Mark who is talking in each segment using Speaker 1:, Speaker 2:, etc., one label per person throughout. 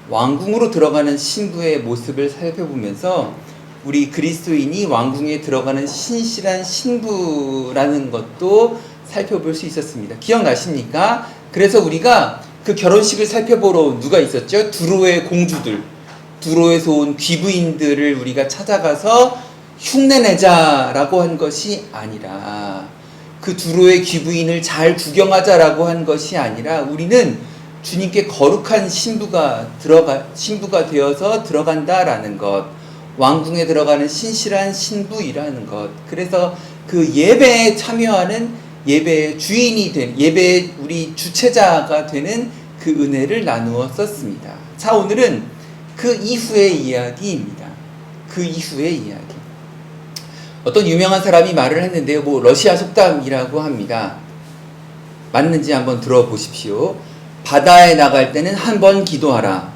Speaker 1: 왕궁으로 들어가는 신부의 모습을 살펴보면서 우리 그리스도인이 왕궁에 들어가는 신실한 신부라는 것도 살펴볼 수 있었습니다. 기억나십니까? 그래서 우리가 그 결혼식을 살펴보러 누가 있었죠? 두로의 공주들, 두로에서 온 귀부인들을 우리가 찾아가서 흉내내자라고 한 것이 아니라, 그 두로의 귀부인을 잘 구경하자라고 한 것이 아니라, 우리는 주님께 거룩한 신부가 되어서 들어간다라는 것, 왕궁에 들어가는 신실한 신부이라는 것. 그래서 그 예배에 참여하는 예배의 주인이 된, 예배의 우리 주체자가 되는 그 은혜를 나누었었습니다. 자, 오늘은 그 이후의 이야기입니다. 그 이후의 이야기. 어떤 유명한 사람이 말을 했는데요. 러시아 속담이라고 합니다. 맞는지 한번 들어보십시오. 바다에 나갈 때는 한 번 기도하라.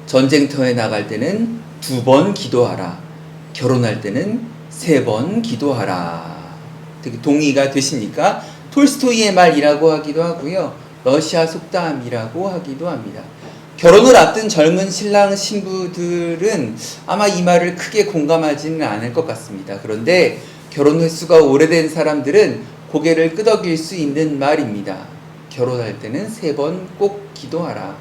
Speaker 1: 전쟁터에 나갈 때는 2번 기도하라. 결혼할 때는 3번 기도하라. 되게 동의가 되십니까? 톨스토이의 말이라고 하기도 하고요. 러시아 속담이라고 하기도 합니다. 결혼을 앞둔 젊은 신랑 신부들은 아마 이 말을 크게 공감하지는 않을 것 같습니다. 그런데 결혼 횟수가 오래된 사람들은 고개를 끄덕일 수 있는 말입니다. 결혼할 때는 3번 꼭 기도하라.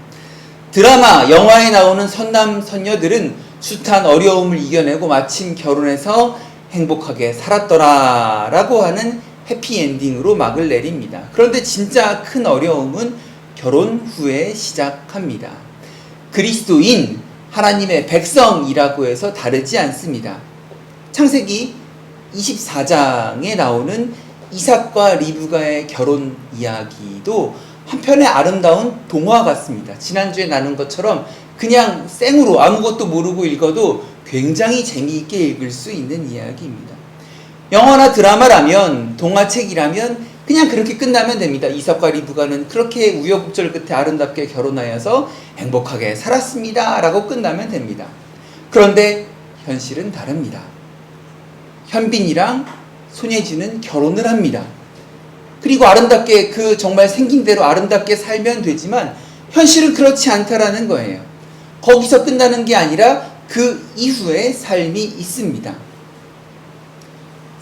Speaker 1: 드라마, 영화에 나오는 선남, 선녀들은 숱한 어려움을 이겨내고 마침 결혼해서 행복하게 살았더라 라고 하는 해피엔딩으로 막을 내립니다. 그런데 진짜 큰 어려움은 결혼 후에 시작합니다. 그리스도인, 하나님의 백성이라고 해서 다르지 않습니다. 창세기 24장에 나오는 이삭과 리브가의 결혼 이야기도 한편의 아름다운 동화 같습니다. 지난주에 나눈 것처럼 그냥 생으로 아무것도 모르고 읽어도 굉장히 재미있게 읽을 수 있는 이야기입니다. 영화나 드라마라면, 동화책이라면 그냥 그렇게 끝나면 됩니다. 이삭과 리브가는 그렇게 우여곡절 끝에 아름답게 결혼하여서 행복하게 살았습니다 라고 끝나면 됩니다. 그런데 현실은 다릅니다. 현빈이랑 손예진은 결혼을 합니다. 그리고 아름답게, 그 정말 생긴 대로 아름답게 살면 되지만 현실은 그렇지 않다라는 거예요. 거기서 끝나는 게 아니라 그 이후의 삶이 있습니다.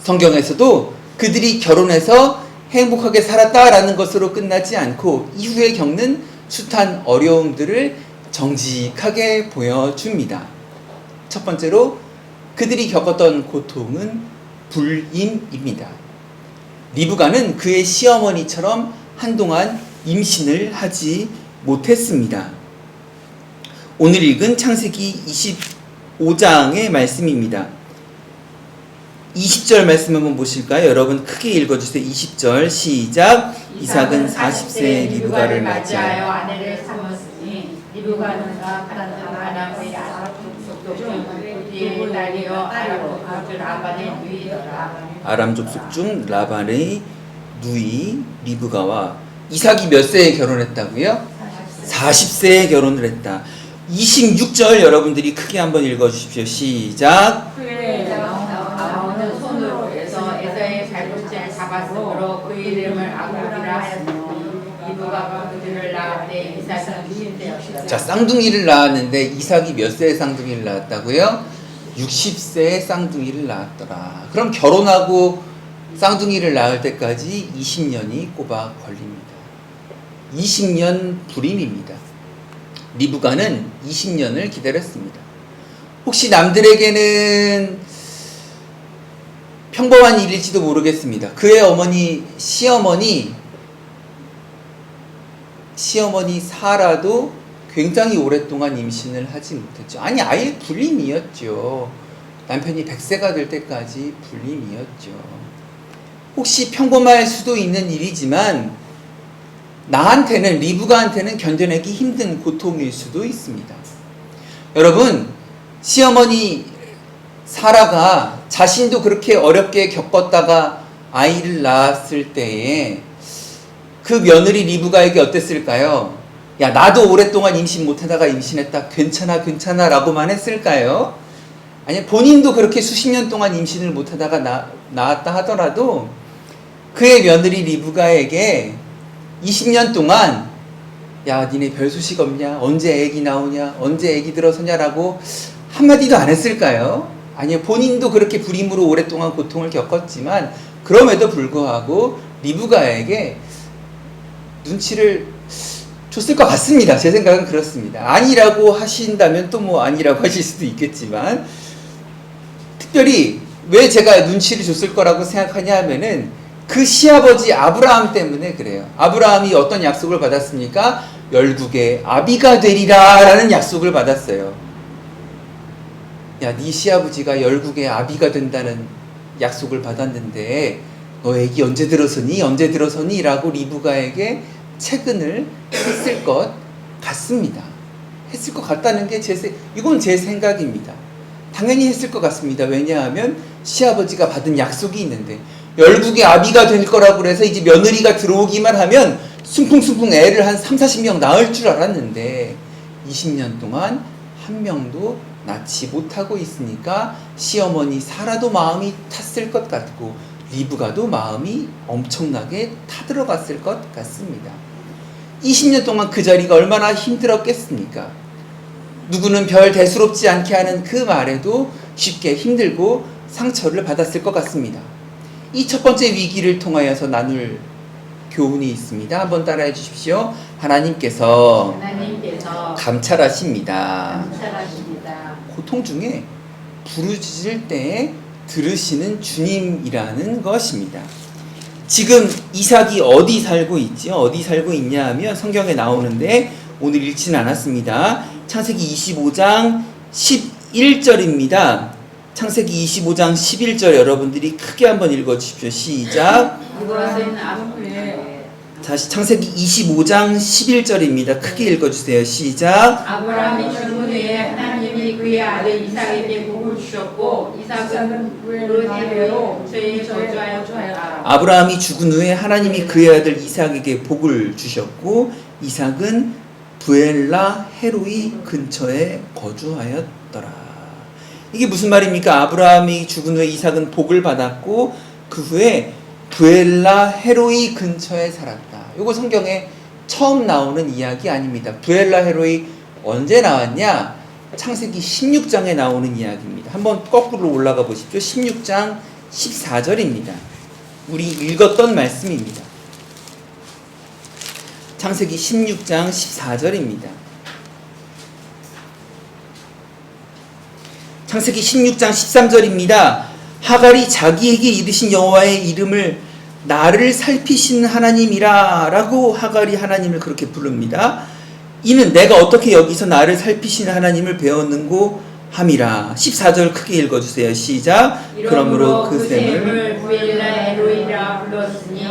Speaker 1: 성경에서도 그들이 결혼해서 행복하게 살았다라는 것으로 끝나지 않고 이후에 겪는 숱한 어려움들을 정직하게 보여줍니다. 첫 번째로 그들이 겪었던 고통은 불임입니다. 리브가는 그의 시어머니처럼 한동안 임신을 하지 못했습니다. 오늘 읽은 창세기 25장의 말씀입니다. 20절 말씀 한번 보실까요? 여러분 크게 읽어주세요. 20절 시작. 이삭은 40세에 리브가를 맞이하여 아내를 삼았으니 리브가는 아람의 아람 족속 중 라반의 누이 리브가와 이삭이 몇 세에 결혼했다고요? 40세에 결혼을 했다. 26절 여러분들이 크게 한번 읽어주십시오. 시작.
Speaker 2: 아론은 손으로 해서 에서의 발꿈치를 잡았으므로 그 이름을 아골이라 하였으니 리브가가 그들을 낳았되 이삭은 60세였다.
Speaker 1: 자, 쌍둥이를 낳았는데 이삭이 몇 세에 쌍둥이를 낳았다고요? 60세에 쌍둥이를 낳았더라. 그럼 결혼하고 쌍둥이를 낳을 때까지 20년이 꼬박 걸립니다. 20년 불임입니다. 리브가는 20년을 기다렸습니다. 혹시 남들에게는 평범한 일일지도 모르겠습니다. 그의 어머니, 시어머니 사라도 굉장히 오랫동안 임신을 하지 못했죠. 아니, 아예 불임이었죠. 남편이 100세가 될 때까지 불임이었죠. 혹시 평범할 수도 있는 일이지만 나한테는, 리브가한테는 견뎌내기 힘든 고통일 수도 있습니다. 여러분, 시어머니 사라가 자신도 그렇게 어렵게 겪었다가 아이를 낳았을 때에 그 며느리 리브가에게 어땠을까요? 야, 나도 오랫동안 임신 못하다가 임신했다. 괜찮아 라고만 했을까요? 아니, 본인도 그렇게 수십 년 동안 임신을 못하다가 낳았다 하더라도 그의 며느리 리브가에게 20년 동안 야, 니네 별 소식 없냐? 언제 애기 나오냐? 언제 애기 들어서냐라고 한마디도 안 했을까요? 아니요, 본인도 그렇게 불임으로 오랫동안 고통을 겪었지만 그럼에도 불구하고 리브가에게 눈치를 줬을 것 같습니다. 제 생각은 그렇습니다. 아니라고 하신다면 또 뭐 아니라고 하실 수도 있겠지만, 특별히 왜 제가 눈치를 줬을 거라고 생각하냐 하면은 그 시아버지 아브라함 때문에 그래요. 아브라함이 어떤 약속을 받았습니까? 열국의 아비가 되리라 라는 약속을 받았어요. 야, 네 시아버지가 열국의 아비가 된다는 약속을 받았는데 너 애기 언제 들어서니? 언제 들어서니? 라고 리브가에게 채근을 했을 것 같습니다. 했을 것 같다는 게 이건 제 생각입니다. 당연히 했을 것 같습니다. 왜냐하면 시아버지가 받은 약속이 있는데 열국의 아비가 될 거라고 그래서 이제 며느리가 들어오기만 하면 순풍순풍 애를 한 30-40명 낳을 줄 알았는데 20년 동안 한 명도 낳지 못하고 있으니까 시어머니 사라도 마음이 탔을 것 같고 리브가도 마음이 엄청나게 타들어갔을 것 같습니다. 20년 동안 그 자리가 얼마나 힘들었겠습니까? 누구는 별 대수롭지 않게 하는 그 말에도 쉽게 힘들고 상처를 받았을 것 같습니다. 이 첫 번째 위기를 통하여서 나눌 교훈이 있습니다. 한번 따라해 주십시오. 하나님께서 감찰하십니다. 고통 중에 부르짖을 때에 들으시는 주님이라는 것입니다. 지금 이삭이 어디 살고 있죠? 어디 살고 있냐 하면 성경에 나오는데 오늘 읽지는 않았습니다. 창세기 25장 11절입니다. 창세기 25장 11절 여러분들이 크게 한번 읽어주십시오. 시작. 다시 창세기 25장 11절입니다. 크게 읽어주세요. 시작.
Speaker 2: 아브라함이 죽은 후에 하나님이 그의 아들 이삭에게 복을 주셨고 이삭은 그대로 근처에 거주하였다.
Speaker 1: 아브라함이 죽은 후에 하나님이 그의 아들 이삭에게 복을 주셨고 이삭은 부엘라 헤로이 근처에 거주하였더라. 이게 무슨 말입니까? 아브라함이 죽은 후에 이삭은 복을 받았고 그 후에 부엘라 헤로이 근처에 살았다. 이거 성경에 처음 나오는 이야기 아닙니다. 부엘라 헤로이 언제 나왔냐? 창세기 16장에 나오는 이야기입니다. 한번 거꾸로 올라가 보십시오. 16장 14절입니다. 우리 읽었던 말씀입니다. 창세기 16장 14절입니다. 창세기 16장 13절입니다. 하갈이 자기에게 이르신 여호와의 이름을 나를 살피신 하나님이라 라고 하갈이 하나님을 그렇게 부릅니다. 이는 내가 어떻게 여기서 나를 살피신 하나님을 배웠는고 함이라. 14절 크게 읽어주세요. 시작. 그러므로 그 샘을
Speaker 2: 부엘라 에로이라 불렀으니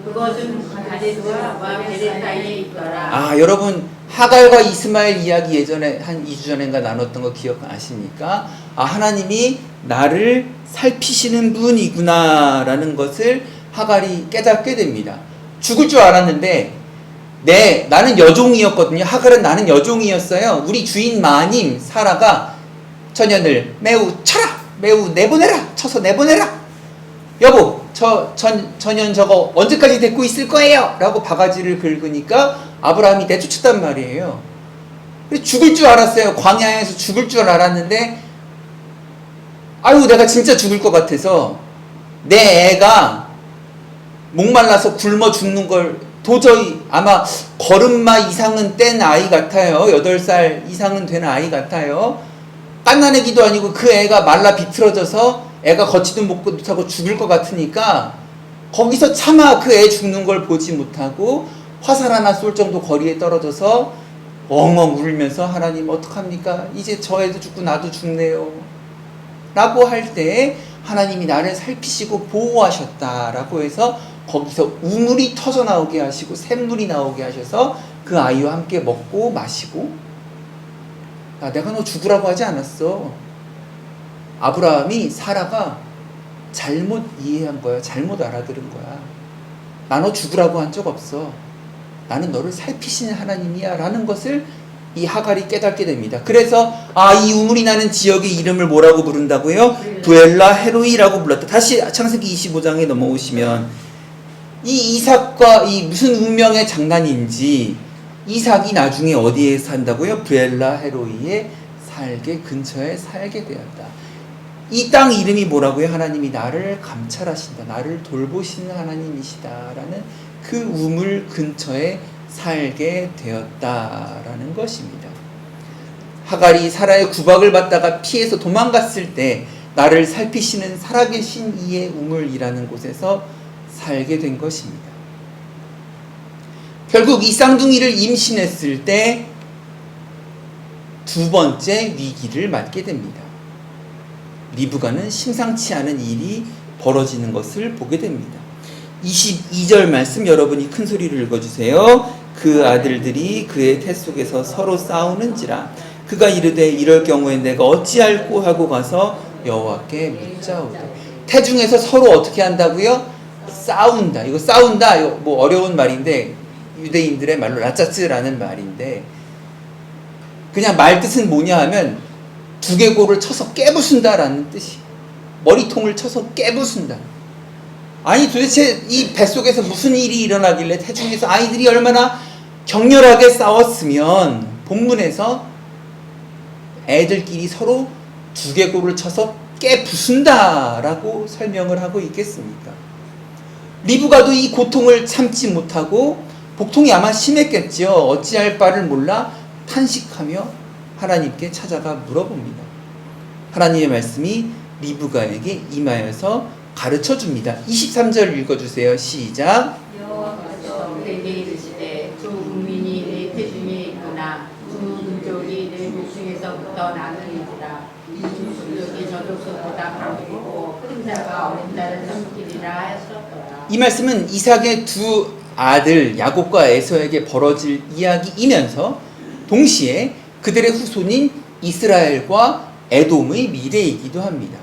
Speaker 2: 그것은 가데스와 베레 사이에 있더라.
Speaker 1: 여러분 하갈과 이스마엘 이야기 예전에 한 2주 전인가 나눴던 거 기억하십니까? 하나님이 나를 살피시는 분이구나 라는 것을 하갈이 깨닫게 됩니다. 죽을 줄 알았는데 나는 여종이었거든요. 하갈은 나는 여종이었어요. 우리 주인 마님 사라가 처년을 매우 쳐라! 매우 내보내라! 쳐서 내보내라! 여보 전년 저거 언제까지 데리고 있을 거예요? 라고 바가지를 긁으니까 아브라함이 내쫓았단 말이에요. 죽을 줄 알았어요. 광야에서 죽을 줄 알았는데 내가 진짜 죽을 것 같아서 내 애가 목말라서 굶어 죽는 걸 도저히 아마 걸음마 이상은 뗀 아이 같아요. 8살 이상은 된 아이 같아요. 깐난 애기도 아니고 그 애가 말라 비틀어져서 애가 걷지도 못하고 죽을 것 같으니까 거기서 차마 그 애 죽는 걸 보지 못하고 화살 하나 쏠 정도 거리에 떨어져서 엉엉 울면서 하나님 어떡합니까? 이제 저 애도 죽고 나도 죽네요. 라고 할 때 하나님이 나를 살피시고 보호하셨다라고 해서 거기서 우물이 터져 나오게 하시고 샘물이 나오게 하셔서 그 아이와 함께 먹고 마시고 내가 너 죽으라고 하지 않았어. 아브라함이 사라가 잘못 이해한 거야. 잘못 알아들은 거야. 나 너 죽으라고 한 적 없어. 나는 너를 살피시는 하나님이야 라는 것을 이 하갈이 깨닫게 됩니다. 그래서 이 우물이 나는 지역의 이름을 뭐라고 부른다고요? 부엘라 헤로이라고 불렀다. 다시 창세기 25장에 넘어오시면 이 이삭과 이 무슨 운명의 장난인지 이삭이 나중에 어디에 산다고요? 브엘라 헤로이의 살게 근처에 살게 되었다. 이 땅 이름이 뭐라고요? 하나님이 나를 감찰하신다, 나를 돌보시는 하나님이시다라는 그 우물 근처에 살게 되었다라는 것입니다. 하갈이 사라의 구박을 받다가 피해서 도망갔을 때 나를 살피시는 살아계신 이의 우물이라는 곳에서 살게 된 것입니다. 결국 이 쌍둥이를 임신했을 때 두 번째 위기를 맞게 됩니다. 리브가는 심상치 않은 일이 벌어지는 것을 보게 됩니다. 22절 말씀 여러분이 큰 소리로 읽어주세요. 그 아들들이 그의 태 속에서 서로 싸우는지라 그가 이르되 이럴 경우에 내가 어찌할꼬 하고 가서 여호와께 묻자오되. 태중에서 서로 어떻게 한다고요? 싸운다. 이거 싸운다. 이거 뭐 어려운 말인데 유대인들의 말로 라짜츠라는 말인데 그냥 말 뜻은 뭐냐 하면 두개골을 쳐서 깨부순다라는 뜻이. 머리통을 쳐서 깨부순다. 아니 도대체 이 뱃속에서 무슨 일이 일어나길래 태중에서 아이들이 얼마나 격렬하게 싸웠으면 본문에서 애들끼리 서로 두개골을 쳐서 깨부순다라고 설명을 하고 있겠습니까? 리브가도 이 고통을 참지 못하고 복통이 아마 심했겠지요. 어찌할 바를 몰라 탄식하며 하나님께 찾아가 물어봅니다. 하나님의 말씀이 리브가에게 임하여서 가르쳐 줍니다. 23절 읽어주세요. 시작.
Speaker 2: 여호와께서 내게 이르시되 두 국민이 내 태중에 있구나. 두 민족이 내 목중에서부터 나누니라. 이 두 민족이 저족속보다 강하고 큰 자가 어린 자를 섬기리라 하였었더라.
Speaker 1: 이 말씀은 이삭의 두 아들 야곱과 에서에게 벌어질 이야기이면서 동시에 그들의 후손인 이스라엘과 에돔의 미래이기도 합니다.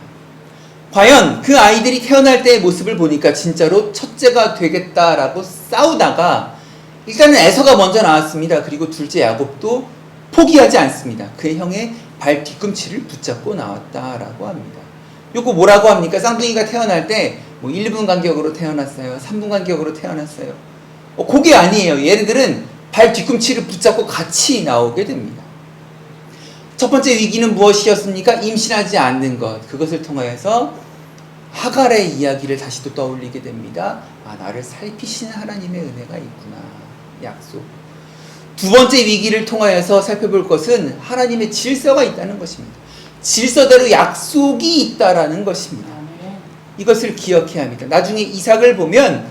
Speaker 1: 과연 그 아이들이 태어날 때의 모습을 보니까 진짜로 첫째가 되겠다라고 싸우다가 일단은 에서가 먼저 나왔습니다. 그리고 둘째 야곱도 포기하지 않습니다. 그의 형의 발 뒤꿈치를 붙잡고 나왔다라고 합니다. 요거 뭐라고 합니까? 쌍둥이가 태어날 때 뭐 1분 간격으로 태어났어요. 3분 간격으로 태어났어요. 그게 아니에요. 얘네들은 발 뒤꿈치를 붙잡고 같이 나오게 됩니다. 첫 번째 위기는 무엇이었습니까? 임신하지 않는 것. 그것을 통하여서 하갈의 이야기를 다시 또 떠올리게 됩니다. 아, 나를 살피시는 하나님의 은혜가 있구나. 약속. 두 번째 위기를 통하여서 살펴볼 것은 하나님의 질서가 있다는 것입니다. 질서대로 약속이 있다라는 것입니다. 이것을 기억해야 합니다. 나중에 이삭을 보면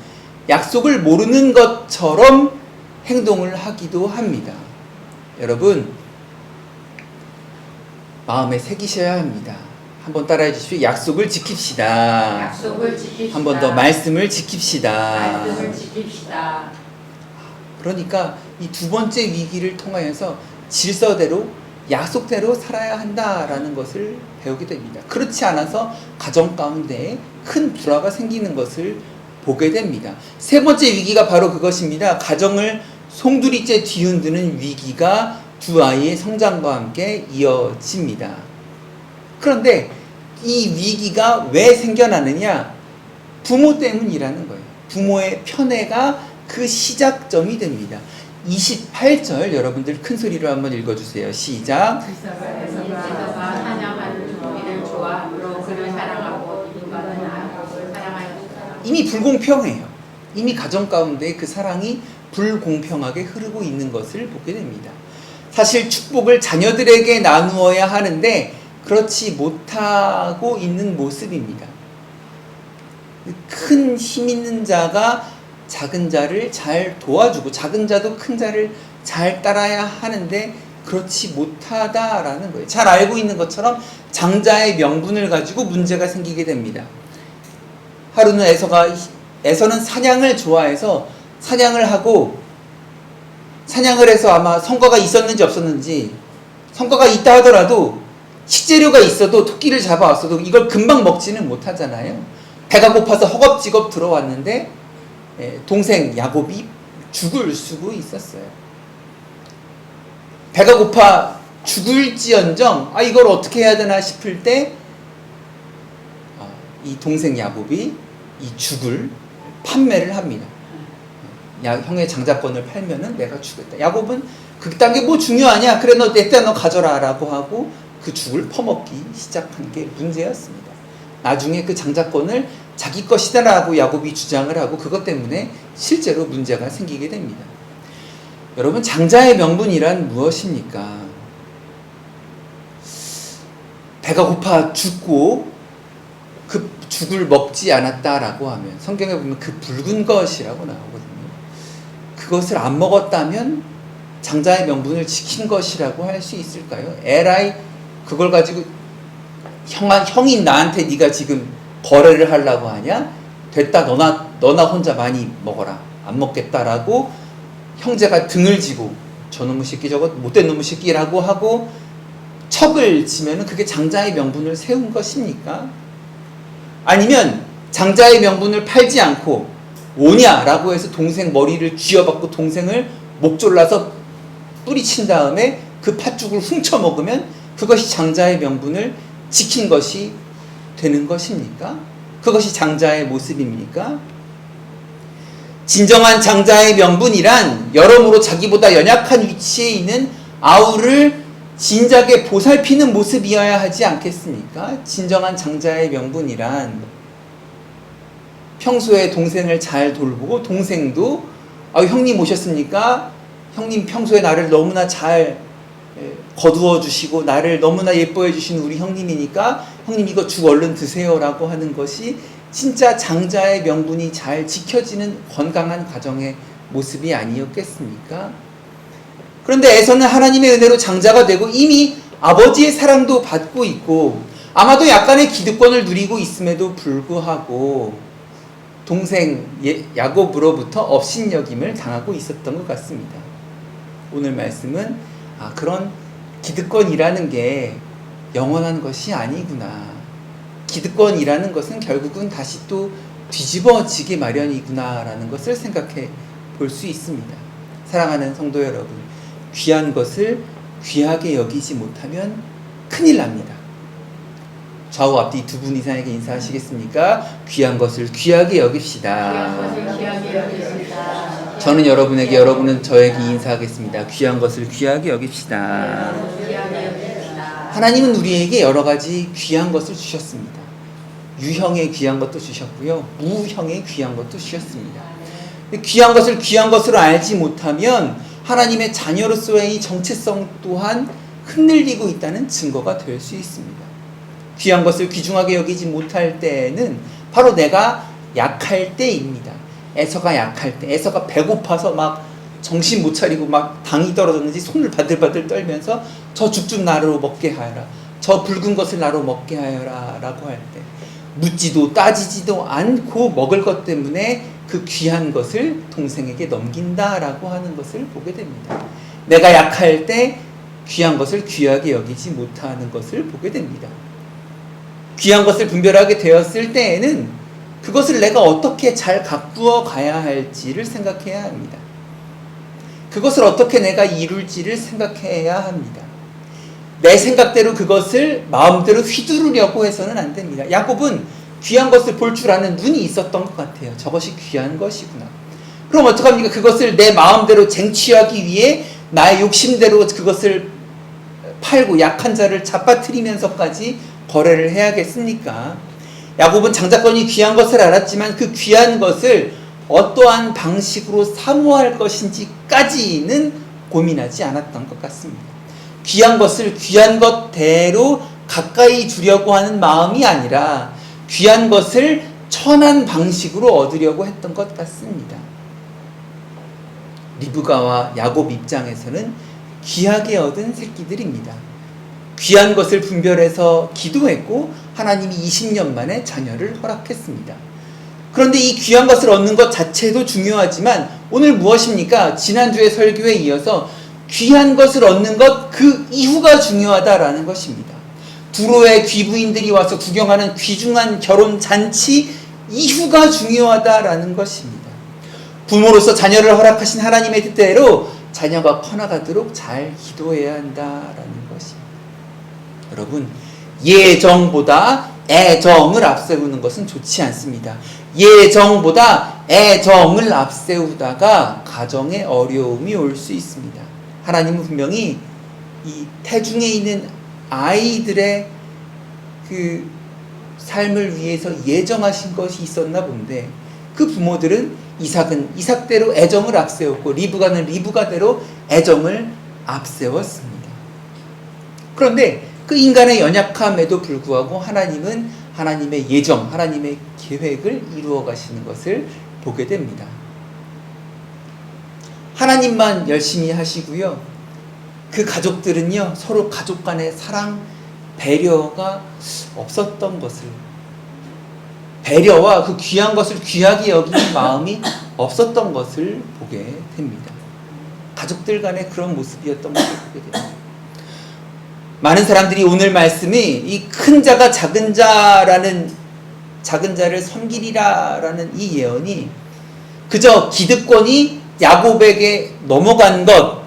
Speaker 1: 약속을 모르는 것처럼 행동을 하기도 합니다. 여러분, 마음에 새기셔야 합니다. 한번 따라해 주십시오. 약속을 지킵시다.
Speaker 2: 약속을 지킵시다.
Speaker 1: 한 번 더 말씀을 지킵시다.
Speaker 2: 말씀을 지킵시다.
Speaker 1: 그러니까 이 두 번째 위기를 통하여서 질서대로 약속대로 살아야 한다라는 것을 배우게 됩니다. 그렇지 않아서 가정 가운데 큰 불화가 생기는 것을 보게 됩니다. 세 번째 위기가 바로 그것입니다. 가정을 송두리째 뒤흔드는 위기가 두 아이의 성장과 함께 이어집니다. 그런데 이 위기가 왜 생겨나느냐? 부모 때문이라는 거예요. 부모의 편애가 그 시작점이 됩니다. 28절 여러분들 큰 소리로 한번 읽어주세요. 시작.
Speaker 2: 에서가 사냥하는 종이를 좋아함으로 그를 사랑하고 리브가는 야곱을 사랑하였다.
Speaker 1: 이미 불공평해요. 이미 가정 가운데 그 사랑이 불공평하게 흐르고 있는 것을 보게 됩니다. 사실 축복을 자녀들에게 나누어야 하는데 그렇지 못하고 있는 모습입니다. 큰 힘 있는 자가 작은 자를 잘 도와주고 작은 자도 큰 자를 잘 따라야 하는데 그렇지 못하다라는 거예요. 잘 알고 있는 것처럼 장자의 명분을 가지고 문제가 생기게 됩니다. 하루는 에서는 사냥을 좋아해서 사냥을 하고 사냥을 해서 아마 성과가 있었는지 없었는지 성과가 있다 하더라도 식재료가 있어도 토끼를 잡아왔어도 이걸 금방 먹지는 못하잖아요. 배가 고파서 허겁지겁 들어왔는데 동생 야곱이 죽을 수고 있었어요. 배가 고파 죽을지언정 이걸 어떻게 해야 되나 싶을 때 이 동생 야곱이 이 죽을 판매를 합니다. 형의 장자권을 팔면은 내가 주겠다. 야곱은 그딴 게 뭐 중요하냐? 그래 너 내 때 너 가져라라고 하고 그 죽을 퍼먹기 시작한 게 문제였습니다. 나중에 그 장자권을 자기 것이다라고 야곱이 주장을 하고 그것 때문에 실제로 문제가 생기게 됩니다. 여러분, 장자의 명분이란 무엇입니까? 배가 고파 죽고 그 죽을 먹지 않았다라고 하면 성경에 보면 그 붉은 것이라고 나오거든요. 그것을 안 먹었다면 장자의 명분을 지킨 것이라고 할 수 있을까요? 에라이 그걸 가지고 형인 나한테 네가 지금 거래를 하려고 하냐? 됐다 너나 혼자 많이 먹어라. 안 먹겠다라고 형제가 등을 지고 저놈의 새끼 저거 못된 놈의 새끼라고 하고 척을 지면은 그게 장자의 명분을 세운 것입니까? 아니면 장자의 명분을 팔지 않고 오냐라고 해서 동생 머리를 쥐어박고 동생을 목 졸라서 뿌리친 다음에 그 팥죽을 훔쳐 먹으면 그것이 장자의 명분을 지킨 것이 되는 것입니까? 그것이 장자의 모습입니까? 진정한 장자의 명분이란 여러모로 자기보다 연약한 위치에 있는 아우를 진작에 보살피는 모습이어야 하지 않겠습니까? 진정한 장자의 명분이란 평소에 동생을 잘 돌보고 동생도 형님 오셨습니까? 형님 평소에 나를 너무나 잘 거두어 주시고 나를 너무나 예뻐해 주시는 우리 형님이니까 형님 이거 죽 얼른 드세요라고 하는 것이 진짜 장자의 명분이 잘 지켜지는 건강한 가정의 모습이 아니었겠습니까? 그런데 에서는 하나님의 은혜로 장자가 되고 이미 아버지의 사랑도 받고 있고 아마도 약간의 기득권을 누리고 있음에도 불구하고 동생 야곱으로부터 업신여김을 당하고 있었던 것 같습니다. 오늘 말씀은 그런 기득권이라는 게 영원한 것이 아니구나. 기득권이라는 것은 결국은 다시 또 뒤집어지기 마련이구나라는 것을 생각해 볼 수 있습니다. 사랑하는 성도 여러분, 귀한 것을 귀하게 여기지 못하면 큰일 납니다. 좌우 앞뒤 두 분 이상에게 인사하시겠습니까? 귀한 것을 귀하게 여깁시다. 저는 여러분에게, 여러분은 저에게 인사하겠습니다. 귀한 것을 귀하게 여깁시다. 하나님은 우리에게 여러 가지 귀한 것을 주셨습니다. 유형의 귀한 것도 주셨고요. 무형의 귀한 것도 주셨습니다. 귀한 것을 귀한 것으로 알지 못하면 하나님의 자녀로서의 이 정체성 또한 흔들리고 있다는 증거가 될 수 있습니다. 귀한 것을 귀중하게 여기지 못할 때에는 바로 내가 약할 때입니다. 에서가 약할 때, 에서가 배고파서 막 정신 못 차리고 막 당이 떨어졌는지 손을 바들바들 떨면서 저 죽 좀 나로 먹게 하여라, 저 붉은 것을 나로 먹게 하여라 라고 할 때 묻지도 따지지도 않고 먹을 것 때문에 그 귀한 것을 동생에게 넘긴다라고 하는 것을 보게 됩니다. 내가 약할 때 귀한 것을 귀하게 여기지 못하는 것을 보게 됩니다. 귀한 것을 분별하게 되었을 때에는 그것을 내가 어떻게 잘 가꾸어 가야 할지를 생각해야 합니다. 그것을 어떻게 내가 이룰지를 생각해야 합니다. 내 생각대로 그것을 마음대로 휘두르려고 해서는 안 됩니다. 야곱은 귀한 것을 볼 줄 아는 눈이 있었던 것 같아요. 저것이 귀한 것이구나. 그럼 어떡합니까? 그것을 내 마음대로 쟁취하기 위해 나의 욕심대로 그것을 팔고 약한 자를 잡아뜨리면서까지 거래를 해야겠습니까? 야곱은 장자권이 귀한 것을 알았지만 그 귀한 것을 어떠한 방식으로 사모할 것인지까지는 고민하지 않았던 것 같습니다. 귀한 것을 귀한 것대로 가까이 두려고 하는 마음이 아니라 귀한 것을 천한 방식으로 얻으려고 했던 것 같습니다. 리브가와 야곱 입장에서는 귀하게 얻은 새끼들입니다. 귀한 것을 분별해서 기도했고 하나님이 20년 만에 자녀를 허락했습니다. 그런데 이 귀한 것을 얻는 것 자체도 중요하지만 오늘 무엇입니까? 지난주의 설교에 이어서 귀한 것을 얻는 것 그 이후가 중요하다라는 것입니다. 두로의 귀부인들이 와서 구경하는 귀중한 결혼잔치 이후가 중요하다라는 것입니다. 부모로서 자녀를 허락하신 하나님의 뜻대로 자녀가 커나가도록 잘 기도해야 한다라는 것입니다. 여러분, 예정보다 애정을 앞세우는 것은 좋지 않습니다. 예정보다 애정을 앞세우다가 가정에 어려움이 올 수 있습니다. 하나님은 분명히 이 태중에 있는 아이들의 그 삶을 위해서 예정하신 것이 있었나 본데, 그 부모들은 이삭은 이삭대로 애정을 앞세웠고 리브가는 리브가대로 애정을 앞세웠습니다. 그런데 그 인간의 연약함에도 불구하고 하나님은 하나님의 예정, 하나님의 계획을 이루어 가시는 것을 보게 됩니다. 하나님만 열심히 하시고요, 그 가족들은요 서로 가족 간의 사랑, 배려가 없었던 것을, 배려와 그 귀한 것을 귀하게 여기는 마음이 없었던 것을 보게 됩니다. 가족들 간의 그런 모습이었던 것을 보게 됩니다. 많은 사람들이 오늘 말씀이 이 큰 자가 작은 자를 섬기리라라는 이 예언이 그저 기득권이 야곱에게 넘어간 것,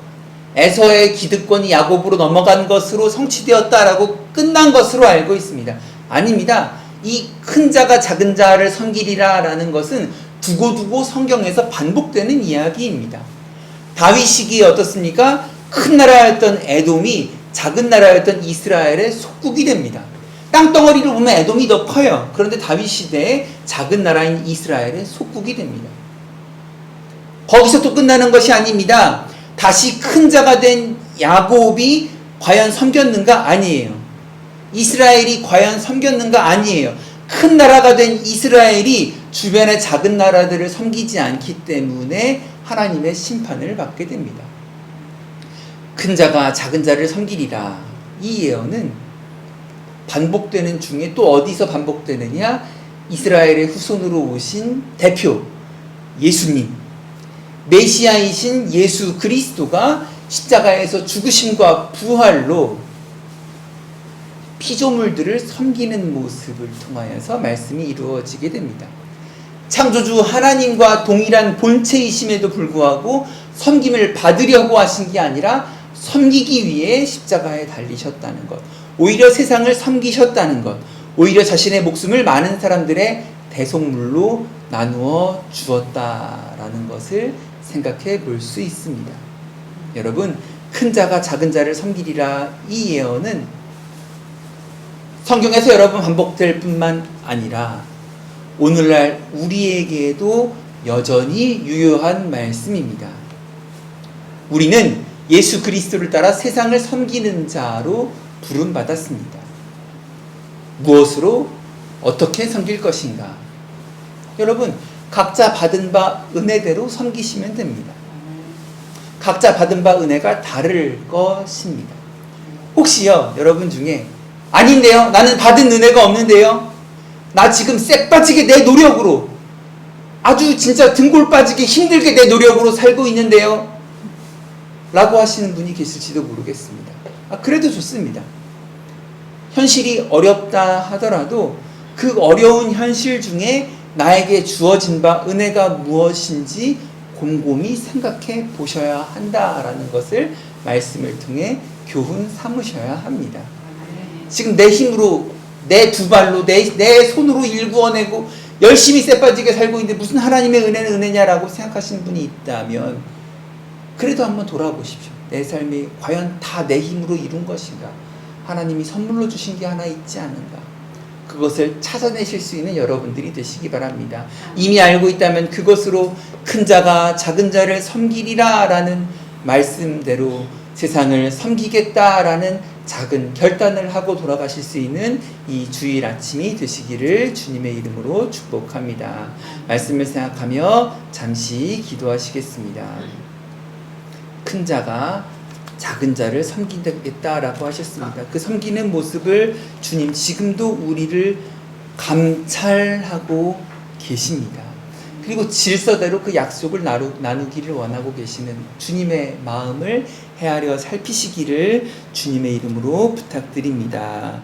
Speaker 1: 에서의 기득권이 야곱으로 넘어간 것으로 성취되었다라고 끝난 것으로 알고 있습니다. 아닙니다. 이 큰 자가 작은 자를 섬기리라라는 것은 두고두고 성경에서 반복되는 이야기입니다. 다윗 시기에 어떻습니까? 큰 나라였던 에돔이 작은 나라였던 이스라엘의 속국이 됩니다. 땅덩어리를 보면 에돔이 더 커요. 그런데 다윗 시대에 작은 나라인 이스라엘의 속국이 됩니다. 거기서 또 끝나는 것이 아닙니다. 다시 큰 자가 된 야곱이 과연 섬겼는가? 아니에요. 이스라엘이 과연 섬겼는가? 아니에요. 큰 나라가 된 이스라엘이 주변의 작은 나라들을 섬기지 않기 때문에 하나님의 심판을 받게 됩니다. 큰 자가 작은 자를 섬기리라. 이 예언은 반복되는 중에 또 어디서 반복되느냐? 이스라엘의 후손으로 오신 대표 예수님, 메시아이신 예수 그리스도가 십자가에서 죽으심과 부활로 피조물들을 섬기는 모습을 통하여서 말씀이 이루어지게 됩니다. 창조주 하나님과 동일한 본체이심에도 불구하고 섬김을 받으려고 하신 게 아니라 섬기기 위해 십자가에 달리셨다는 것, 오히려 세상을 섬기셨다는 것, 오히려 자신의 목숨을 많은 사람들의 대속물로 나누어 주었다라는 것을 생각해 볼 수 있습니다. 여러분, 큰 자가 작은 자를 섬기리라 이 예언은 성경에서 여러 번 반복될 뿐만 아니라 오늘날 우리에게도 여전히 유효한 말씀입니다. 우리는 예수 그리스도를 따라 세상을 섬기는 자로 부름받았습니다. 무엇으로 어떻게 섬길 것인가? 여러분, 각자 받은 바 은혜대로 섬기시면 됩니다. 각자 받은 바 은혜가 다를 것입니다. 혹시요, 여러분 중에 아닌데요, 나는 받은 은혜가 없는데요, 나 지금 쎄 빠지게 내 노력으로 아주 진짜 등골 빠지게 힘들게 내 노력으로 살고 있는데요 라고 하시는 분이 계실지도 모르겠습니다. 그래도 좋습니다. 현실이 어렵다 하더라도 그 어려운 현실 중에 나에게 주어진 바 은혜가 무엇인지 곰곰이 생각해 보셔야 한다라는 것을 말씀을 통해 교훈 삼으셔야 합니다. 지금 내 힘으로, 내 두 발로, 내 손으로 일구어내고 열심히 쎄빠지게 살고 있는데 무슨 하나님의 은혜는 은혜냐라고 생각하시는 분이 있다면 그래도 한번 돌아보십시오. 내 삶이 과연 다 내 힘으로 이룬 것인가? 하나님이 선물로 주신 게 하나 있지 않은가? 그것을 찾아내실 수 있는 여러분들이 되시기 바랍니다. 이미 알고 있다면 그것으로 큰 자가 작은 자를 섬기리라 라는 말씀대로 세상을 섬기겠다라는 작은 결단을 하고 돌아가실 수 있는 이 주일 아침이 되시기를 주님의 이름으로 축복합니다. 말씀을 생각하며 잠시 기도하시겠습니다. 큰 자가 작은 자를 섬기겠다라고 하셨습니다. 그 섬기는 모습을 주님 지금도 우리를 감찰하고 계십니다. 그리고 질서대로 그 약속을 나누기를 원하고 계시는 주님의 마음을 헤아려 살피시기를 주님의 이름으로 부탁드립니다.